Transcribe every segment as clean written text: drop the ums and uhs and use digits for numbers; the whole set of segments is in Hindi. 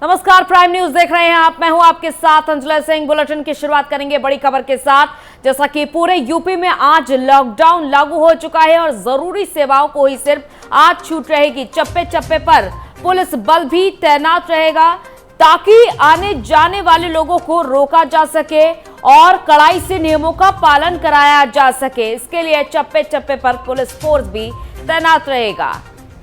नमस्कार, प्राइम न्यूज देख रहे हैं आप। मैं हूं आपके साथ अंजलि सिंह। बुलेटिन की शुरुआत करेंगे बड़ी खबर के साथ। जैसा कि पूरे यूपी में आज लॉकडाउन लागू हो चुका है और जरूरी सेवाओं को ही सिर्फ आज छूट रहेगी। चप्पे चप्पे पर पुलिस बल भी तैनात रहेगा ताकि आने जाने वाले लोगों को रोका जा सके और कड़ाई से नियमों का पालन कराया जा सके। इसके लिए चप्पे चप्पे पर पुलिस फोर्स भी तैनात रहेगा,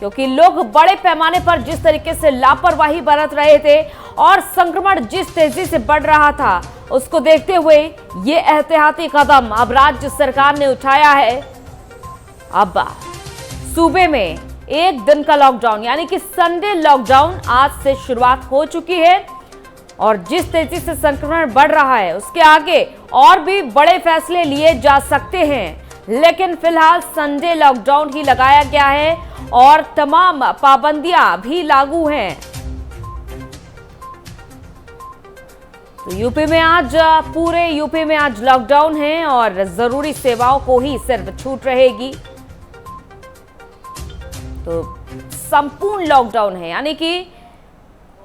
क्योंकि लोग बड़े पैमाने पर जिस तरीके से लापरवाही बरत रहे थे और संक्रमण जिस तेजी से बढ़ रहा था, उसको देखते हुए ये एहतियाती कदम अब राज्य सरकार ने उठाया है। अब सूबे में एक दिन का लॉकडाउन यानी कि संडे लॉकडाउन आज से शुरुआत हो चुकी है और जिस तेजी से संक्रमण बढ़ रहा है उसके आगे और भी बड़े फैसले लिए जा सकते हैं, लेकिन फिलहाल संडे लॉकडाउन ही लगाया गया है और तमाम पाबंदियां भी लागू हैं। तो यूपी में आज पूरे यूपी में आज लॉकडाउन है और जरूरी सेवाओं को ही सिर्फ छूट रहेगी। तो संपूर्ण लॉकडाउन है, यानी कि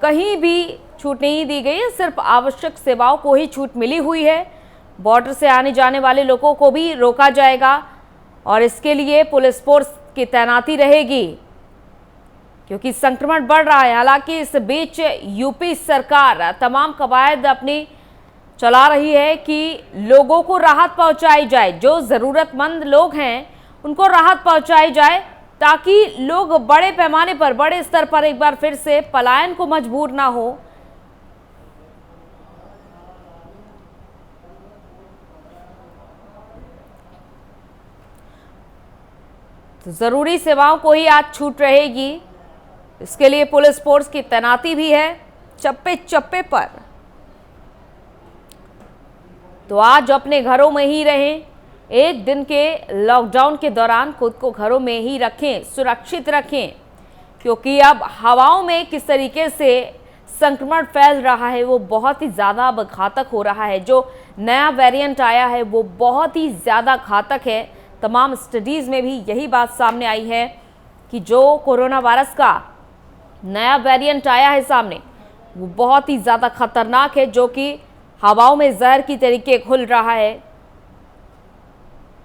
कहीं भी छूट नहीं दी गई है, सिर्फ आवश्यक सेवाओं को ही छूट मिली हुई है। बॉर्डर से आने जाने वाले लोगों को भी रोका जाएगा और इसके लिए पुलिस फोर्स की तैनाती रहेगी, क्योंकि संक्रमण बढ़ रहा है। हालांकि इस बीच यूपी सरकार तमाम कवायद अपनी चला रही है कि लोगों को राहत पहुंचाई जाए, जो जरूरतमंद लोग हैं उनको राहत पहुंचाई जाए, ताकि लोग बड़े पैमाने पर बड़े स्तर पर एक बार फिर से पलायन को मजबूर ना हो। तो जरूरी सेवाओं को ही आज छूट रहेगी। इसके लिए पुलिस फोर्स की तैनाती भी है चप्पे चप्पे पर। तो आज अपने घरों में ही रहें। एक दिन के लॉकडाउन के दौरान खुद को घरों में ही रखें, सुरक्षित रखें, क्योंकि अब हवाओं में किस तरीके से संक्रमण फैल रहा है वो बहुत ही ज़्यादा अब घातक हो रहा है। जो नया वेरिएंट आया है वो बहुत ही ज़्यादा घातक है। तमाम स्टडीज़ में भी यही बात सामने आई है कि जो कोरोना वायरस का नया वेरिएंट आया है सामने, वो बहुत ही ज़्यादा खतरनाक है, जो कि हवाओं में जहर की तरीके घुल रहा है।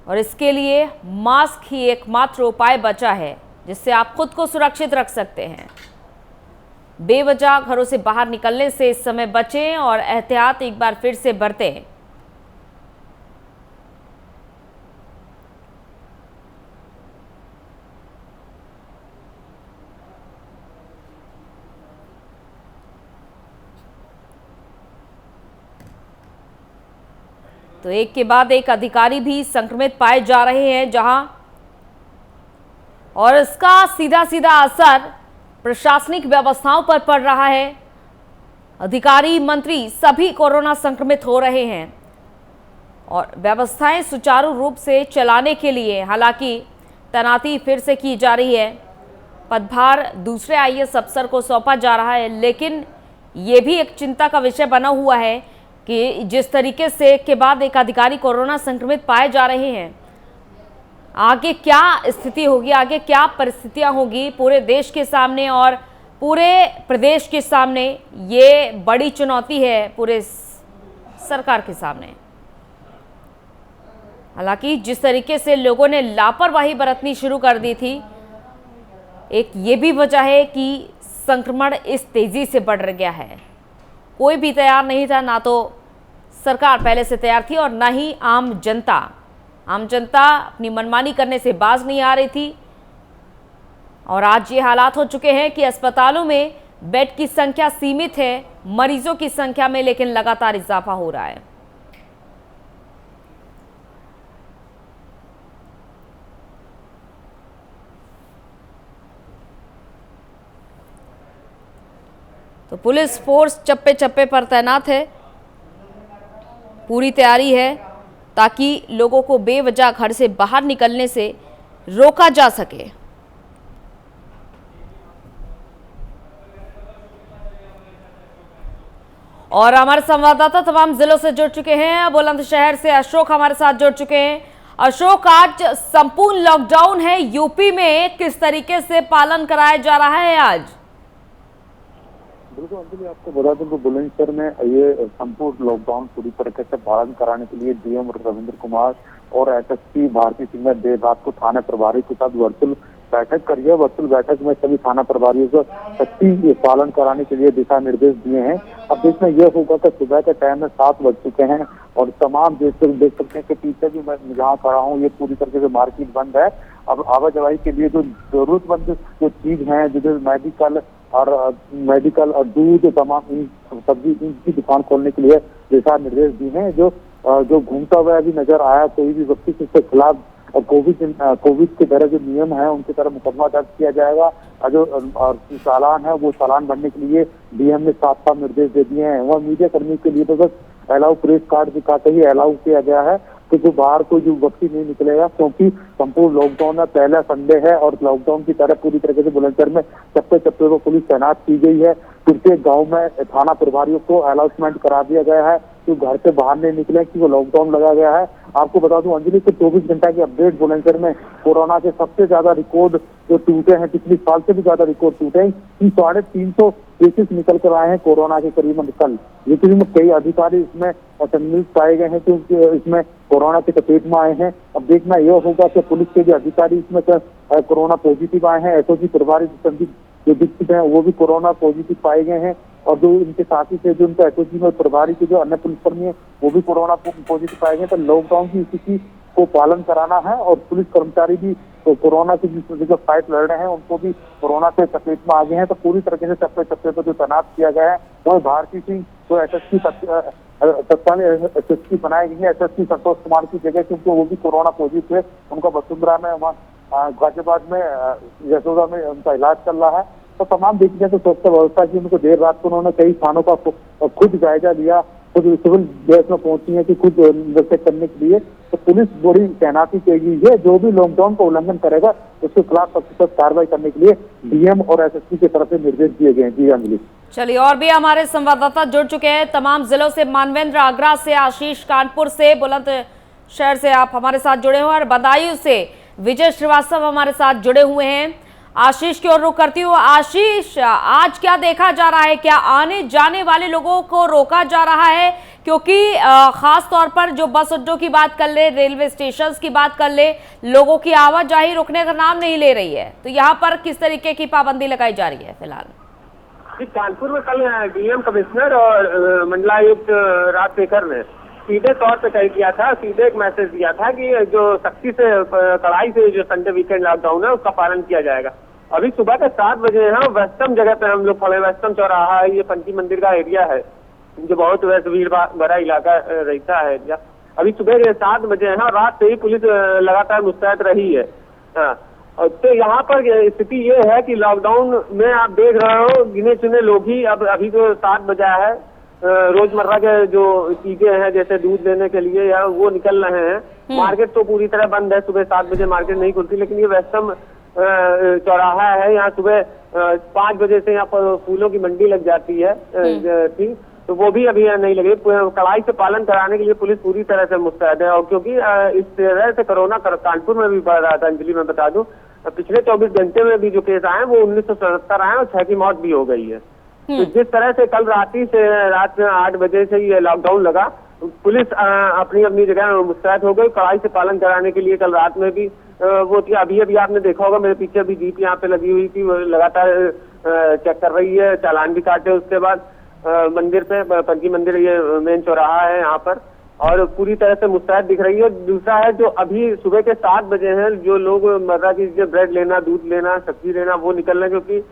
और इसके लिए मास्क ही एकमात्र उपाय बचा है जिससे आप खुद को सुरक्षित रख सकते हैं। बेवजह घरों से बाहर निकलने से इस समय बचें और एहतियात एक बार फिर से बरतें। तो एक के बाद एक अधिकारी भी संक्रमित पाए जा रहे हैं जहां, और इसका सीधा सीधा असर प्रशासनिक व्यवस्थाओं पर पड़ रहा है। अधिकारी, मंत्री सभी कोरोना संक्रमित हो रहे हैं और व्यवस्थाएं सुचारू रूप से चलाने के लिए हालांकि तैनाती फिर से की जा रही है। पदभार दूसरे आईएएस अफसर को सौंपा जा रहा है, लेकिन ये भी एक चिंता का विषय बना हुआ है कि जिस तरीके से एक के बाद एक अधिकारी कोरोना संक्रमित पाए जा रहे हैं, आगे क्या स्थिति होगी, आगे क्या परिस्थितियां होगी पूरे देश के सामने और पूरे प्रदेश के सामने। ये बड़ी चुनौती है पूरे सरकार के सामने। हालांकि जिस तरीके से लोगों ने लापरवाही बरतनी शुरू कर दी थी, एक ये भी वजह है कि संक्रमण इस तेजी से बढ़ गया है। कोई भी तैयार नहीं था, ना तो सरकार पहले से तैयार थी और ना ही आम जनता। आम जनता अपनी मनमानी करने से बाज नहीं आ रही थी और आज ये हालात हो चुके हैं कि अस्पतालों में बेड की संख्या सीमित है, मरीजों की संख्या में लेकिन लगातार इजाफा हो रहा है। तो पुलिस फोर्स चप्पे चप्पे पर तैनात है, पूरी तैयारी है ताकि लोगों को बेवजह घर से बाहर निकलने से रोका जा सके। और हमारे संवाददाता तमाम जिलों से जुड़ चुके हैं। बुलंदशहर से अशोक हमारे साथ जुड़ चुके हैं। अशोक, आज संपूर्ण लॉकडाउन है यूपी में, किस तरीके से पालन कराया जा रहा है आज? बिल्कुल अंजलि, आपको बता दूं कि बुलंदशहर में ये संपूर्ण लॉकडाउन पूरी तरीके से पालन कराने के लिए डीएम रविंद्र कुमार और एसएसपी भारती सिंह ने देर रात को थाना प्रभारी के साथ वर्चुअल बैठक करी है। वर्चुअल बैठक में सभी थाना प्रभारियों को सख्ती पालन कराने के लिए दिशा निर्देश दिए हैं। अब देखना यह होगा कि सुबह के टाइम में 7 बज चुके हैं और तमाम देख सकते हैं कि पीछे भी मैं जहाँ खड़ा हूँ ये पूरी तरीके से मार्केट बंद है। अब आवाजाही के लिए जो जरूरतमंद जो चीज है, जो मेडिकल और दूध, तमाम सब्जी की दुकान खोलने के लिए दिशा निर्देश दिए हैं। जो घूमता हुआ अभी नजर आया कोई भी व्यक्ति के खिलाफ और कोविड के तरह जो नियम है उनकी तरह मुकदमा दर्ज किया जाएगा। और जो चालान है वो चालान भरने के लिए डीएम ने साफ साफ निर्देश दे दिए हैं। वह मीडिया कर्मी के लिए तो बस अलाउ प्रेस कार्ड दिखाते ही अलाउ किया गया है कि जो बाहर कोई जो व्यक्ति नहीं निकलेगा, क्योंकि संपूर्ण लॉकडाउन है, पहला संडे है और लॉकडाउन की तरह पूरी तरीके से बुलंदशहर में चप्पे चप्पे को पुलिस तैनात की गई है। प्रत्येक गांव में थाना प्रभारियों को अनाउंसमेंट करा दिया गया है कि घर से बाहर नहीं निकले, कि वो लॉकडाउन लगा गया है। आपको बता दूं अंजलि कि 24 घंटा की अपडेट बुलंदशहर में कोरोना के सबसे ज्यादा रिकॉर्ड जो टूटे हैं, पिछले साल से भी ज्यादा रिकॉर्ड टूटे हैं। 350 केसेस निकल कर आए हैं कोरोना के करीबन कल, लेकिन कई अधिकारी इसमें सम्मिलित पाए गए हैं क्योंकि इसमें कोरोना के चपेट में आए हैं। अब देखना यह होगा कि पुलिस के जो अधिकारी इसमें कोरोना पॉजिटिव आए हैं। एसओजी प्रभारी जो दीक्षित हैं वो भी कोरोना पॉजिटिव पाए गए हैं और जो इनके साथी थे, जो उनका एसओजी में प्रभारी के जो अन्य पुलिसकर्मी है वो भी कोरोना पॉजिटिव पाए गए। तो लॉकडाउन की स्थिति को पालन कराना है और पुलिस कर्मचारी भी तो कोरोना की जो फाइट लड़ रहे हैं उनको भी कोरोना से चपेट में आ गए हैं। तो पूरी तरीके से चप्पे चप्पे पर जो तैनात किया गया है वो भारती सिंह तो एसएसपी एसएसपी बनाए गई है, एसएसपी संतोष कुमार की जगह, क्योंकि वो भी कोरोना पॉजिटिव है। उनका वसुंधरा में, वहाँ गाजियाबाद में, यशोदा में उनका इलाज चल रहा है। तो तमाम देखिए तो सुरक्षा व्यवस्था की उनको देर रात को उन्होंने कई स्थानों का खुद जायजा लिया, खुद सिविल ड्रेस में पहुंची है कि खुद निरीक्षण करने के लिए। तो पुलिस बड़ी तैनाती की गई है। जो भी लॉकडाउन का उल्लंघन करेगा उसके खिलाफ सख्त कार्रवाई करने के लिए डीएम और एसएसपी की तरफ से निर्देश दिए गए हैं। जी अंजलि। चलिए, और भी हमारे संवाददाता जुड़ चुके हैं तमाम जिलों से। मानवेंद्र आगरा से, आशीष कानपुर से, बुलंदशहर से आप हमारे साथ जुड़े हुए हैं और बदायूं से विजय श्रीवास्तव हमारे साथ जुड़े हुए हैं। आशीष की ओर रुख करती हूँ। आशीष, आज क्या देखा जा रहा है? क्या आने जाने वाले लोगों को रोका जा रहा है? क्योंकि खास तौर पर जो बस अड्डों की बात कर ले, रेलवे स्टेशन की बात कर ले, लोगों की आवाजाही रुकने का नाम नहीं ले रही है। तो यहाँ पर किस तरीके की पाबंदी लगाई जा रही है फिलहाल? कानपुर में कल डीएम कमिश्नर और मंडलायुक्त राजशेखर ने सीधे तौर पे तय किया था, सीधे एक मैसेज दिया था कि जो सख्ती से कड़ाई से जो संडे वीकेंड लॉकडाउन है उसका पालन किया जाएगा। अभी सुबह के 7 बजे हैं, वेस्टर्न जगह पे हम लोग खड़े, वेस्टर्न चौराहा है, ये पंची मंदिर का एरिया है जो बहुत वैसे भीड़ भरा इलाका रहता है एरिया। अभी सुबह के 7 बजे हैं और रात से ही पुलिस लगातार मुस्तैद रही है। तो यहाँ पर स्थिति ये है कि लॉकडाउन में आप देख रहे हो गिने चुने लोग ही, अब अभी तो 7 बजा है, रोजमर्रा के जो चीजें हैं जैसे दूध लेने के लिए या वो निकल रहे हैं। मार्केट तो पूरी तरह बंद है, सुबह 7 बजे मार्केट नहीं खुलती, लेकिन ये वेस्टर्न चौराहा है, यहाँ सुबह 5 बजे से यहाँ पर फूलों की मंडी लग जाती है ठीक, तो वो भी अभी नहीं लगी। कड़ाई से पालन कराने के लिए पुलिस पूरी तरह से मुस्तैद है। और क्योंकि इस तरह से कोरोना कानपुर में भी बढ़ रहा था अंजलि, मैं बता दूं पिछले 24 घंटे में भी जो केस आए वो 1977 आए और 6 की मौत भी हो गई है। तो जिस तरह से कल रात्रि से रात 8 बजे से ये लॉकडाउन लगा, पुलिस अपनी अपनी जगह मुस्तैद हो गई कड़ाई से पालन कराने के लिए। कल रात में भी वो थी, अभी आपने देखा होगा मेरे पीछे भी जीप यहाँ पे लगी हुई थी, वो लगातार चेक कर रही है, चालान भी काटे। उसके बाद मंदिर पे पंची मंदिर, ये मेन चौराहा है यहाँ पर, और पूरी तरह से मुस्तैद दिख रही है। दूसरा है जो अभी सुबह के 7 बजे हैं, जो लोग मर्रा की ब्रेड लेना, दूध लेना, सब्जी लेना वो निकल रहे हैं, क्योंकि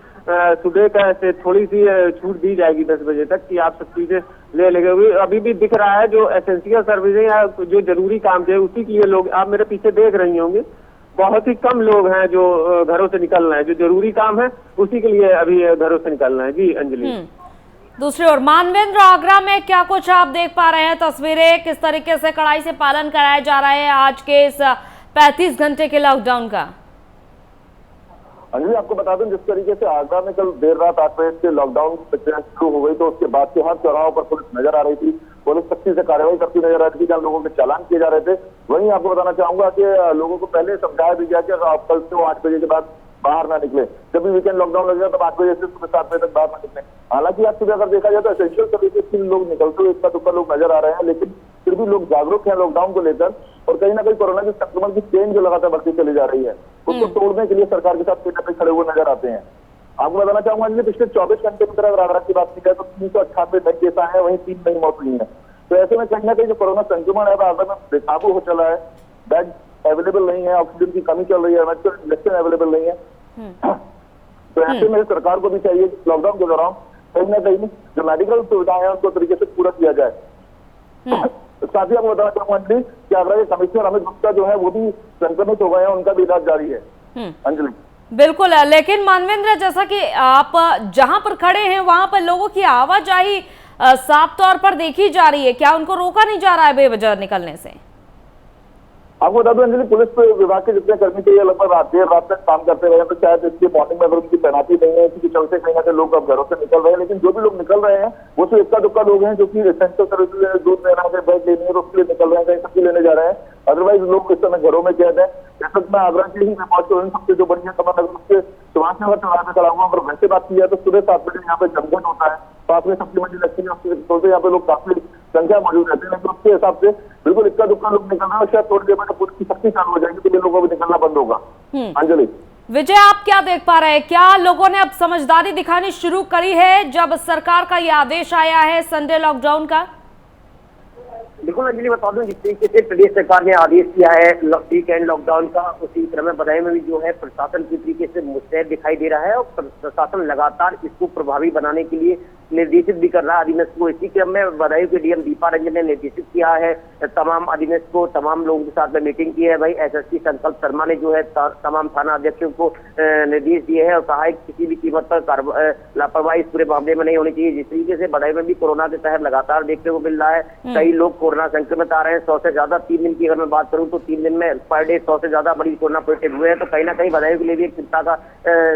सुबह का से थोड़ी सी छूट दी जाएगी 10 बजे तक कि आप सब चीजें ले लेंगे। अभी भी दिख रहा है जो एसेंशियल सर्विसेज या जो जरूरी काम थे उसी के लिए लोग, आप मेरे पीछे देख रही होंगे, बहुत ही कम लोग हैं जो घरों से निकल रहे हैं। जो जरूरी काम है उसी के लिए अभी घरों से निकल रहे हैं। जी अंजलि। दूसरी ओर मानवेंद्र आगरा में क्या कुछ आप देख पा रहे हैं तस्वीरें? किस तरीके से कड़ाई से पालन कराया जा रहा है आज के इस 35 घंटे के लॉकडाउन का? अंजलि, आपको बता दूं जिस तरीके से आगरा में कल देर रात 8 बजे से लॉकडाउन प्रक्रिया शुरू हो गई, तो उसके बाद के हर चौराहों पर पुलिस नजर आ रही थी। पुलिस सख्ती से कार्रवाई करती नजर आ रही थी, जहाँ लोगों के चालान किए जा रहे थे। वहीं आपको बताना चाहूंगा कि लोगों को पहले समझाया भी गया कि आप कल से 8 बजे के बाद बाहर ना निकले। जब भी वीकेंड लॉकडाउन लगेगा तब 8 बजे से सुबह 7 बजे तक बाहर ना निकले। हालांकि आज सुबह अगर देखा जाए तो एसेंशियल सर्विसेज के लोग निकलते हुए इक्का दुक्का लोग नजर आ रहे हैं, लेकिन फिर भी लोग जागरूक हैं लॉकडाउन को लेकर, और कहीं ना कहीं कोरोना के संक्रमण की चेन जो लगातार बढ़ती चली जा रही है उसको तोड़ने के लिए सरकार के साथ कहीं खड़े हुए नजर आते हैं। आपको बताना चाहूंगा कि पिछले 24 घंटे के अंदर आगरा की बात की जाए तो 398 नए केस आए हैं, वहीं 3 नई मौत हुई है। तो ऐसे में कहीं ना कहीं जो कोरोना संक्रमण है आगरा में बेकाबू हो चला है, बेड अवेलेबल नहीं है, ऑक्सीजन की कमी चल रही है, इंजेक्शन अवेलेबल नहीं है। तो ऐसे में सरकार को भी चाहिए कि लॉकडाउन के दौरान कहीं ना कहीं जो मेडिकल सुविधाएं हैं उनको तरीके से पूरा किया जाए। साथ ही आपको बताना चाहूंगा अंजलि कि आगरा के कमिश्नर अमित गुप्ता जो है वो भी संक्रमित हो गए हैं, उनका भी इलाज जारी है। अंजलि बिल्कुल, लेकिन मानवेंद्र, जैसा कि आप जहां पर खड़े हैं वहां पर लोगों की आवाजाही साफ तौर पर देखी जा रही है, क्या उनको रोका नहीं जा रहा है बेवजह निकलने से? आपको बता दूं अंजलि, पुलिस विभाग के जितने कर्मी थे लगभग देर रात तक काम करते रहे, तो शायद इसके मॉर्निंग में अगर उनकी तैनाती नहीं है इसके चलते कहीं ना कहीं लोग अब घरों से निकल रहे हैं। लेकिन जो भी लोग निकल रहे हैं वो तो इक्का दुक्का लोग हैं जो कि एसेंशियल सर्विसेज दूध लेना है, बैग लेनी है तो उसके लिए निकल रहे हैं, कहीं सब्जी लेने जा रहे हैं। अदरवाइज लोग इस समय घरों में कैद है। इस वक्त मैं आगरा के ही सबसे जो बढ़िया कमर नगर उसके सुभाष नगर चौराहे पे खड़ा हुआ। अगर वैसे बात की जाए तो सुबह 7 बजे यहाँ पे जमघट होता है, पास में सब्जी मंडी लगती है, उसके चलते यहाँ पे लोग काफी संख्या मौजूद रहती है। लेकिन उसके हिसाब से बिल्कुल इक्का दुक्का लोग निकल रहे हैं, शायद थोड़ी देर में पुलिस की सख्ती चालू हो जाएगी तो ये लोगों को भी निकलना बंद होगा। अंजलि, विजय, आप क्या देख पा रहे हैं? क्या लोगों ने अब समझदारी दिखानी शुरू करी है जब सरकार का ये आदेश आया है संडे लॉकडाउन का? बिल्कुल अंजलि, बता दूं जिस तरीके से प्रदेश सरकार ने आदेश किया है वीकेंड लॉकडाउन का, उसी क्रम में बदायूं में भी जो है प्रशासन की तरीके से मुस्तैद दिखाई दे रहा है और प्रशासन लगातार इसको प्रभावी बनाने के लिए निर्देशित भी कर रहा है अधीनस्थ को। इसी क्रम में बदायूं के डीएम दीपा रंजन ने निर्देशित किया है तमाम अधीनस्थ को, तमाम लोगों के साथ में मीटिंग की है। भाई एसएसपी संकल्प शर्मा ने जो है तमाम थाना अध्यक्षों को निर्देश दिए हैं और कहा है कि किसी भी कीमत पर लापरवाही इस पूरे मामले में नहीं होनी चाहिए। जिस तरीके से बदायूं में भी कोरोना के कहर लगातार देखने को मिल रहा है, कई लोग कोरोना संक्रमित आ रहे हैं, 100 से ज्यादा 3 दिन की अगर मैं बात करूं तो 3 दिन में पर डे 100 से ज्यादा मरीज कोरोना पॉजिटिव हुए हैं। तो कहीं ना कहीं बदायूं के लिए भी एक चिंता का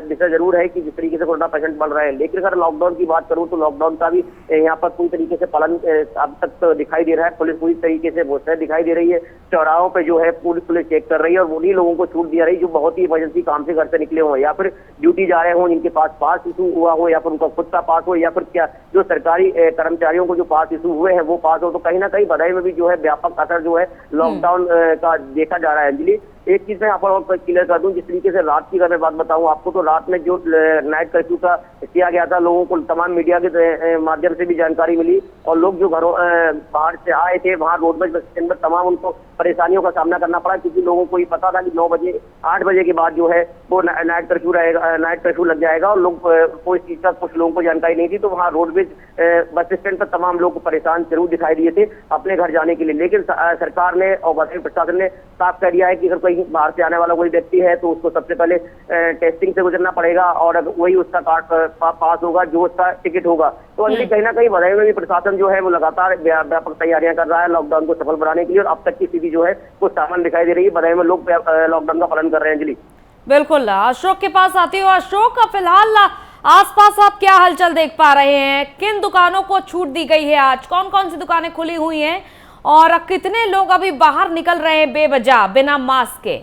विषय जरूर है कि जिस तरीके से कोरोना पेशेंट बढ़ रहे हैं। लेकिन अगर लॉकडाउन की बात करूं तो लॉकडाउन का भी यहाँ पर पूरी तरीके से पालन अब तक तो दिखाई दे रहा है। पुलिस पूरी तरीके से मुस्तैद दिखाई दे रही है, चौराहों पे जो है पूरी पुलिस चेक कर रही है और उन्हीं लोगों को छूट दिया रही जो बहुत ही इमरजेंसी काम से घर से निकले हो या फिर ड्यूटी जा रहे हो, जिनके पास इशू हुआ हो या फिर उनका खुद का पास हो या फिर क्या जो सरकारी कर्मचारियों को जो पास इशू हुए हैं वो पास हो। तो कहीं ना कहीं बदायूं में भी जो है व्यापक असर जो है लॉकडाउन का देखा जा रहा है। अंजलि, एक चीज मैं यहाँ पर और क्लियर कर दूं, जिस तरीके से रात की अगर मैं बात बताऊं आपको तो रात में जो नाइट कर्फ्यू का किया गया था, लोगों को तमाम मीडिया के माध्यम से भी जानकारी मिली और लोग जो घरों बाहर से आए थे वहां रोडवेज बस स्टैंड पर तमाम उनको परेशानियों का सामना करना पड़ा, क्योंकि लोगों को ये पता था कि 9 बजे 8 बजे के बाद जो है वो नाइट कर्फ्यू रहेगा, नाइट कर्फ्यू लग जाएगा और लोग कोई चीज का कुछ लोगों को जानकारी नहीं थी। तो वहाँ रोडवेज बस स्टैंड पर तमाम लोग परेशान जरूर दिखाई दिए थे अपने घर जाने के लिए। लेकिन सरकार ने और बदायूं प्रशासन ने साफ कर दिया है कि अगर कोई बाहर से आने वाला कोई व्यक्ति है तो उसको सबसे पहले टेस्टिंग से गुजरना पड़ेगा और वही उसका कार्ड पास होगा जो उसका टिकट होगा। तो अंजलि, कहीं ना कहीं बदायूं में भी प्रशासन जो है वो लगातार व्यापक तैयारियां कर रहा है लॉकडाउन को सफल बनाने के लिए और अब तक की स्थिति जो है वो सामान्य दिखाई दे रही है। बदायूं में लोग लॉकडाउन का पालन कर रहे हैं। अंजलि, बिल्कुल, अशोक के पास आती हो। अशोक, फिलहाल आसपास आप क्या हलचल देख पा रहे हैं? किन दुकानों को छूट दी गई है? आज कौन कौन सी दुकानें खुली हुई हैं और कितने लोग अभी बाहर निकल रहे हैं बेवजह बिना मास्क के?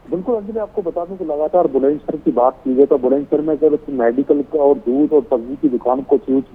बिल्कुल अंजलि, आपको बता दूं कि लगातार बुलंदशहर की बात की जाए तो बुलंदशहर में अगर मेडिकल और दूध और सब्जी की दुकान को छूट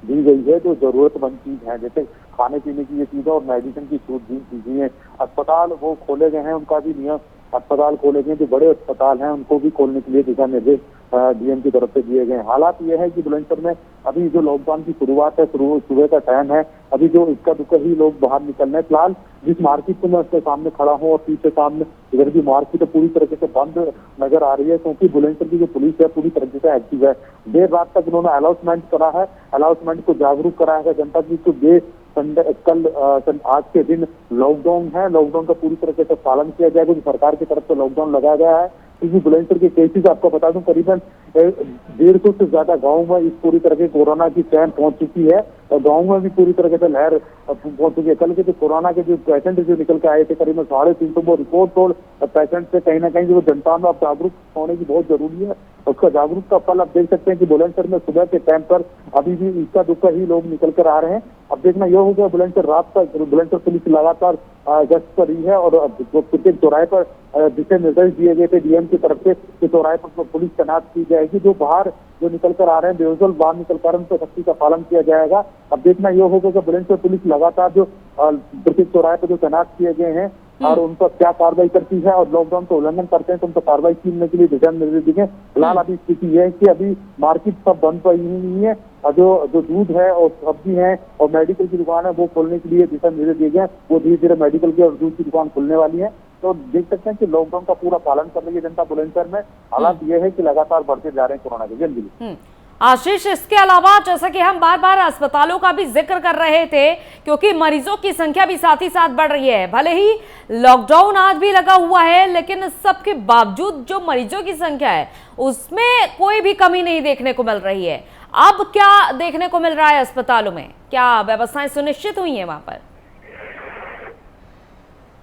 दी गई है जो जरूरतमंद चीज है, जैसे खाने पीने की ये चीजें और मेडिसिन की छूट दी गई है। अस्पताल वो खोले गए हैं, उनका भी नियम, अस्पताल खोले गए, जो बड़े अस्पताल हैं उनको भी खोलने के लिए दिशा निर्देश डीएम की तरफ से दिए गए। हालात ये है कि बुलंदशहर में अभी जो लॉकडाउन की शुरुआत है, सुबह का टाइम है, अभी जो इक्का दुक्का ही लोग बाहर निकलने हैं। फिलहाल जिस मार्केट को मैं उसके सामने खड़ा हूँ और पीछे सामने इधर की मार्केट पूरी तरीके से बंद नजर आ रही है, क्योंकि बुलंदशहर की जो पुलिस है पूरी तरीके से एक्टिव है। देर रात तक उन्होंने अनाउंसमेंट करा है, अनाउंसमेंट को जागरूक करा है जनता की कल आज के दिन लॉकडाउन है, लॉकडाउन का पूरी तरीके से पालन किया जाएगा। जो सरकार की तरफ से लॉकडाउन लगाया गया है, क्योंकि बुलंदशहर के केसेस आपको बता दूं करीबन 150 से ज्यादा गाँव में इस पूरी तरह के कोरोना की चैन पहुंच चुकी है और गाँव में भी पूरी तरह से लहर पहुंच चुकी है। कल के जो कोरोना के जो पेशेंट जो निकल के आए थे करीबन 350 वो रिपोर्ट तोड़ पेशेंट से कहीं ना कहीं जो जनता में अब जागरूक होने की बहुत जरूरी है। उसका जागरूक का फल आप देख सकते हैं कि बुलंदशहर में सुबह के टाइम पर अभी भी इक्का दुक्का ही लोग निकल कर आ रहे हैं। अब देखना यह होगा बुलंदशहर रात तक बुलंदशहर पुलिस लगातार गश्त कर रही है और प्रत्येक चौराहे पर दिशा निर्देश दिए गए थे डीएम की तरफ से कि चौराहे पर पुलिस तैनात की जाएगी। जो बाहर जो निकल कर आ रहे हैं बेवजह बाहर निकल कर उन पर सख्ती का पालन किया जाएगा। अब देखना यह होगा कि बुलंदशहर पुलिस लगातार जो प्रत्येक चौराहे पर जो तैनात किए गए हैं और उन पर क्या कार्रवाई करती है और लॉकडाउन का उल्लंघन करते हैं तो उन पर कार्रवाई करने के लिए दिशा निर्देश दिए। फिलहाल अभी स्थिति यह है कि अभी मार्केट सब बंद पड़ी नहीं है और जो दूध है और सब्जी है और मेडिकल की दुकान है वो खोलने के लिए दिशा निर्देश दिए गए। वो धीरे धीरे मेडिकल की और दूध की दुकान खुलने वाली है। तो देख सकते हैं कि लॉकडाउन का पूरा पालन कर रही है जनता बुलंदशहर में। हालात यह है कि लगातार बढ़ते जा रहे हैं कोरोना के। अंजलि आशीष, इसके अलावा जैसा कि हम बार बार अस्पतालों का भी जिक्र कर रहे थे क्योंकि मरीजों की संख्या भी साथ ही साथ बढ़ रही है। भले ही लॉकडाउन आज भी लगा हुआ है लेकिन सबके बावजूद जो मरीजों की संख्या है उसमें कोई भी कमी नहीं देखने को मिल रही है। अब क्या देखने को मिल रहा है अस्पतालों में? क्या व्यवस्थाएं सुनिश्चित हुई है वहां पर?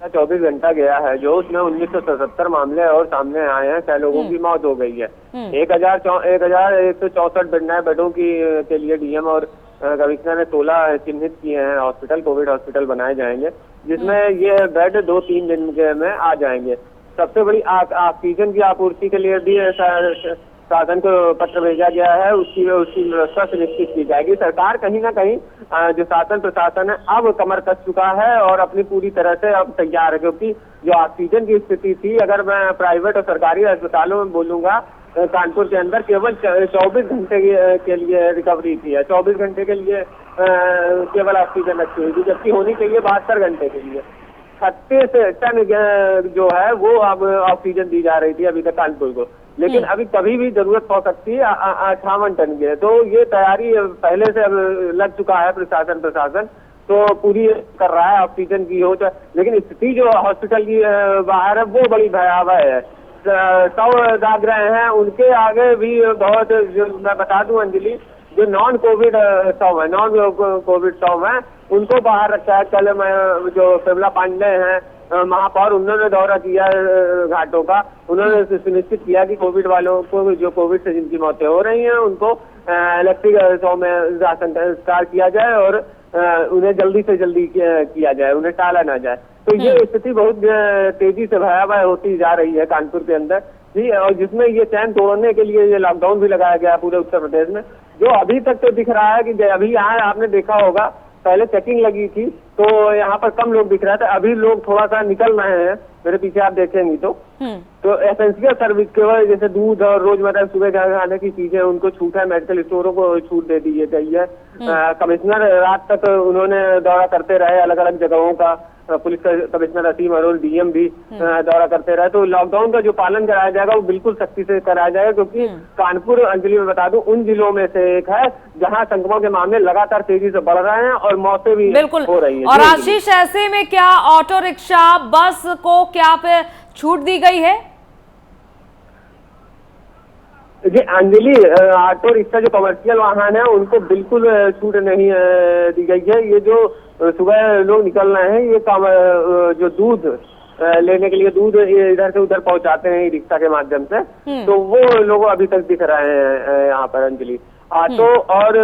24 घंटा गया है जो उसमें 1977 मामले और सामने आए हैं। 6 लोगों की मौत हो गई है। 1164 नए बेडों के लिए डीएम और कमिश्नर ने 16 चिन्हित किए हैं हॉस्पिटल, कोविड हॉस्पिटल बनाए जाएंगे जिसमें ये बेड 2-3 दिन में आ जाएंगे। सबसे बड़ी ऑक्सीजन की आपूर्ति के लिए भी शासन को पत्र भेजा गया है, उसकी व्यवस्था सुनिश्चित की जाएगी। सरकार कहीं ना कहीं जो शासन प्रशासन है अब कमर कस चुका है और अपनी पूरी तरह से अब तैयार है क्योंकि जो ऑक्सीजन की स्थिति थी, अगर मैं प्राइवेट और सरकारी अस्पतालों में बोलूंगा कानपुर के अंदर केवल 24 घंटे के लिए रिकवरी थी है। 24 घंटे के लिए केवल ऑक्सीजन रखी हुई थी जबकि होनी चाहिए 72 घंटे के लिए। 36 टन जो है वो अब ऑक्सीजन दी जा रही थी अभी तक कानपुर को, लेकिन अभी कभी भी जरूरत हो सकती है 58 टन की। तो ये तैयारी पहले से अब लग चुका है प्रशासन तो पूरी कर रहा है ऑक्सीजन की हो। लेकिन स्थिति जो हॉस्पिटल की बाहर है वो बड़ी भयावह है। 100 जाग रहे हैं, उनके आगे भी बहुत मैं बता दूं अंजलि, जो नॉन कोविड 100 है उनको बाहर रखा है। कल मैं जो प्रमिला पांडे हैं महापौर, उन्होंने दौरा किया घाटों का। उन्होंने सुनिश्चित किया कि कोविड वालों को जो कोविड से जिनकी मौतें हो रही हैं उनको इलेक्ट्रिक 100 में संस्कार किया जाए और उन्हें जल्दी से जल्दी किया जाए, उन्हें टाला ना जाए। तो ये स्थिति बहुत तेजी से भयावह होती जा रही है कानपुर के अंदर जी, और जिसमें ये चैन तोड़ने के लिए ये लॉकडाउन भी लगाया गया पूरे उत्तर प्रदेश में। जो अभी तक तो दिख रहा है कि अभी यहाँ आपने देखा होगा पहले चेकिंग लगी थी तो यहाँ पर कम लोग दिख रहे थे, अभी लोग थोड़ा सा निकल रहे हैं। मेरे पीछे आप देखेंगी तो एसेंशियल सर्विस केवल जैसे दूध और रोजमर्रा सुबह खाने की चीजें उनको छूट है, मेडिकल स्टोरों को छूट दे दी गई है। कमिश्नर रात तक उन्होंने दौरा करते रहे अलग अलग जगहों का, पुलिस कमिश्नर असीम अरोल डीएम भी दौरा करते रहे। तो लॉकडाउन का जो पालन कराया जाएगा वो बिल्कुल सख्ती से कराया जाएगा क्योंकि कानपुर, अंजलि में बता दूं, उन जिलों में से एक है जहां संक्रमण के मामले लगातार तेजी से बढ़ रहे हैं और मौतें भी हो रही है। और आशीष, ऐसे में क्या ऑटो रिक्शा बस को क्या पे छूट दी गई है? जी अंजलि, ऑटो रिक्शा जो कमर्शियल वाहन है उनको बिल्कुल छूट नहीं दी गई है। ये जो सुबह लोग निकल रहे हैं ये जो दूध लेने के लिए दूध इधर से उधर पहुंचाते हैं रिक्शा के माध्यम से, तो वो लोग अभी तक दिख रहे हैं यहाँ पर अंजलि। ऑटो और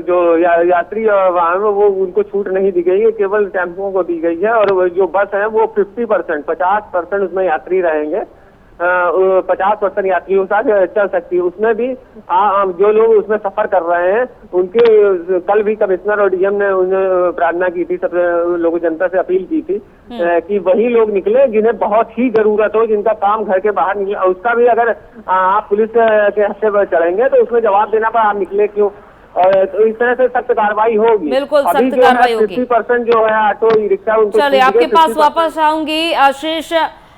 जो यात्री वाहन वो उनको छूट नहीं दी गई है, केवल टेम्पो को दी गई है। और जो बस है वो 50% उसमें यात्री रहेंगे, 50% यात्रियों के साथ चल सकती है। उसमें भी जो लोग उसमें सफर कर रहे हैं उनके कल भी कमिश्नर और डीएम ने उन्हें प्रार्थना की थी, सब लोगों जनता से अपील की थी कि वही लोग निकले जिन्हें बहुत ही जरूरत हो, जिनका काम घर के बाहर निकले। उसका भी अगर आप पुलिस के हत्थे पर चढ़ेंगे तो उसमें जवाब देना पर आप निकले क्यों, और तो इस तरह से सख्त कार्रवाई होगी। बिल्कुल सख्त कार्रवाई होगी। 50% जो है ऑटो रिक्शा उनको। चलिए आपके पास वापस आऊंगी आशीष।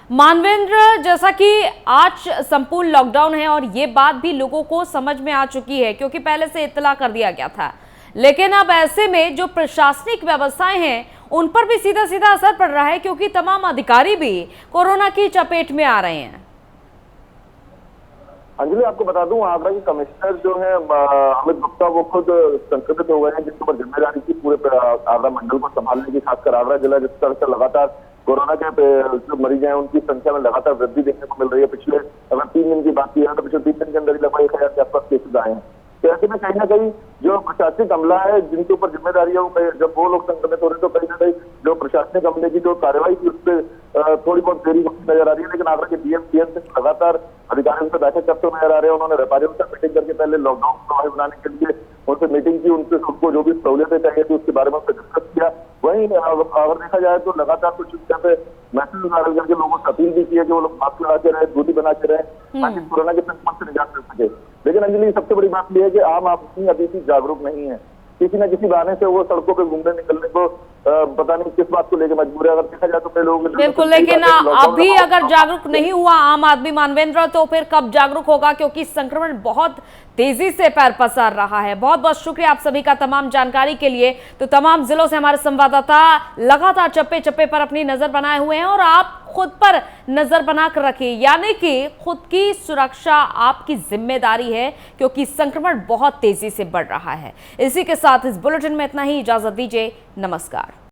मानवेंद्र, जैसा कि आज संपूर्ण लॉकडाउन है और ये बात भी लोगों को समझ में आ चुकी है क्योंकि पहले से इत्तला कर दिया गया था, लेकिन अब ऐसे में जो प्रशासनिक व्यवस्थाएं हैं उन पर भी सीधा सीधा असर पड़ रहा है क्योंकि तमाम अधिकारी भी कोरोना की चपेट में आ रहे हैं। अंजलि, आपको बता दूं आगरा के कमिश्नर जो है अमित गुप्ता वो खुद संक्रमित हो गए हैं, जिसके ऊपर जिम्मेदारी थी पूरे आगरा मंडल को संभालने की। खासकर आगरा जिला जिस तरह से लगातार कोरोना के जो मरीज हैं उनकी संख्या में लगातार वृद्धि देखने को मिल रही है। पिछले अगर 3 दिन की बात की है तो पिछले 3 दिन के अंदर लगभग 1000 के आसपास केसेज आए हैं। तो ऐसे में कहीं ना कहीं जो प्रशासनिक अमला है जिनके ऊपर जिम्मेदारी है, वो जब वो लोग संक्रमित हो रहे हैं तो कहीं ना कहीं जो प्रशासनिक अमले की जो कार्रवाई थी उस पर थोड़ी बहुत देरी होती नजर आ रही है। लेकिन आगरा के डीएम सीएम से लगातार अधिकारियों से बैठक करते हुए नजर आ रहे हैं। उन्होंने व्यापारियों से मीटिंग करके पहले लॉकडाउन प्रभावी बनाने के लिए उनसे मीटिंग की, उनको जो भी सहूलियतें चाहिए थी उसके बारे में उनसे डिस्कस किया। वहीं अगर देखा जाए तो लगातार कुछ जगह पे मैसेज वायरल करके लोगों से अपील भी की है कि वो लोग मास्क लगा के रहे, दूरी बना के रहे, ताकि कोरोना के संक्रमण से निजात मिल सके। लेकिन अंजलि, सबसे बड़ी बात यह है कि आम आदमी अभी भी जागरूक नहीं है। किसी न किसी बहाने से वो सड़कों पे घूमने निकलने को पता नहीं किस बात को लेकर मजबूर है। अगर देखा जाए तो कई लोग बिल्कुल, लेकिन अभी अगर जागरूक नहीं हुआ आम आदमी मानवेंद्र, तो फिर कब जागरूक होगा, क्योंकि संक्रमण बहुत तेजी से पैर पसार रहा है। बहुत बहुत शुक्रिया आप सभी का तमाम जानकारी के लिए। तो तमाम जिलों से हमारे संवाददाता लगातार चप्पे चप्पे पर अपनी नजर बनाए हुए हैं और आप खुद पर नजर बनाकर रखिए, यानी कि खुद की सुरक्षा आपकी जिम्मेदारी है, क्योंकि संक्रमण बहुत तेजी से बढ़ रहा है। इसी के साथ इस बुलेटिन में इतना ही, इजाजत दीजिए, नमस्कार।